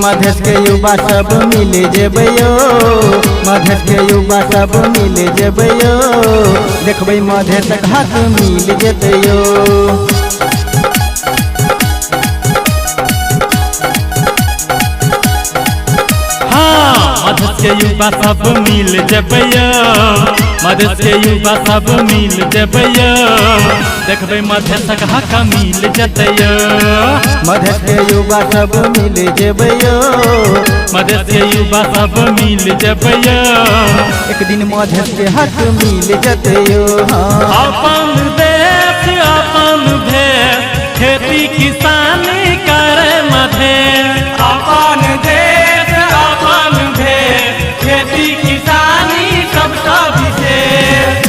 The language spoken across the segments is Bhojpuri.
मधेश के युवा सब मिले जेबैयो, मधेश के युवा सब मिले जेबैयो, देखबै मधेश हाथ मिल जेतैयो। मधेश के युवा सब मिल जेबैयो, मधेश के युवा सब मिल जेबैयो, देखबै मधेशक हक मिल जेतैयो। मधेश के युवा सब मिल जेबैयो, मधेश के युवा सब मिल जेबैयो, एक दिन मधेश के हक मिल जेतैयो। अपन देश अपन भेष खेती किसानी करे मधेश, अपन देश अपन भेष खेती किसानी सबका विशेष।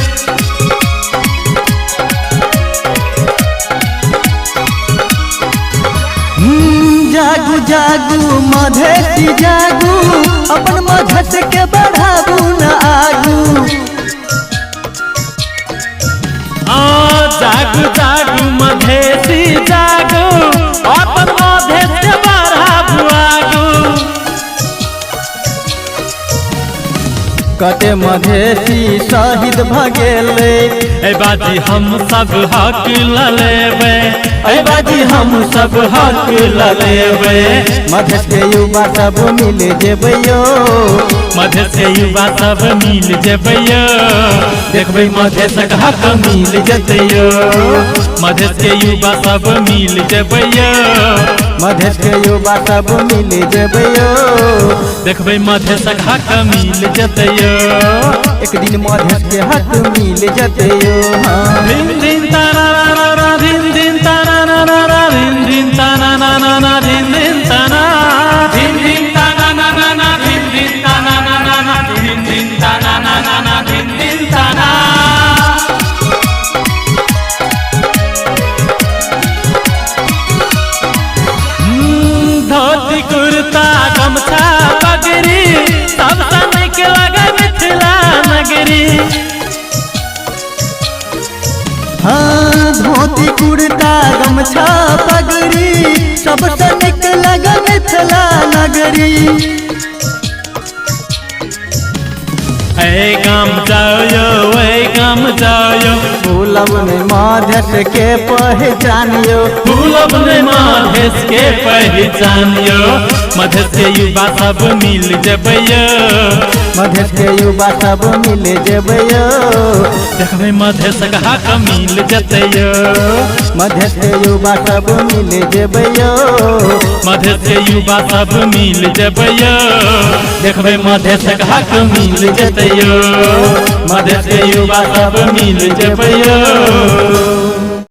जागू जागू मधेसी जागू, अपन मधेश के बढ़ाबू न आगू। जागू जागू मधेसी जागू, अपन मधेश के बढ़ाबू आगू। कते मधेसी शहीद भ गेलै, ए बाजी हम सब हक ल लेबै, ए बाजी हम सब हक ल लेबै। मधेश के युवा सब मिल जेबैयो, मधेश के युवा सब मिल जेबैयो, देखबै मधेशक हक मिल जेतैयो। मधेश के युवा सब मिल जेबैयो, मधेश के युवा सब मिल जेबैयो, देखबै मधेशक हक मिल जेतैयो। एक दिन मधेश के हक मिल जेतैयो। धिन धिन ताना ना ना धिन धिन ताना ना ना धिन धिन ताना ना ना धिन धिन ताना, धिन धिन ताना ना ना धिन धिन ताना ना धिन धिन ताना ना धिन धिन ताना। धोती कुर्ता गमछा पगड़ी सबसे नीक लगे मिथिला नगरी। हाँ धोती कुर्ता गमछा पगड़ी सबसे नीक लगे मिथिला नगरी। ऐ गाम जाओ ऐ गाम जाओ, भूलब नहीं मधेश के पहचानियो, भूलब नहीं मधेश के पहचानियो। मधेश के युवा सब मिल जेबैयो, मधेश के युवा सब मिल जेबैयो, देखबै मधेशक हक मिल जेतैयो। मधेश के युवा सब मिल जेबैयो, मधेश के युवा सब मिल जेबैयो, देखबै मधेशक हक मिल जेतैयो। मधेश के युवा सब मिल जेबैयो।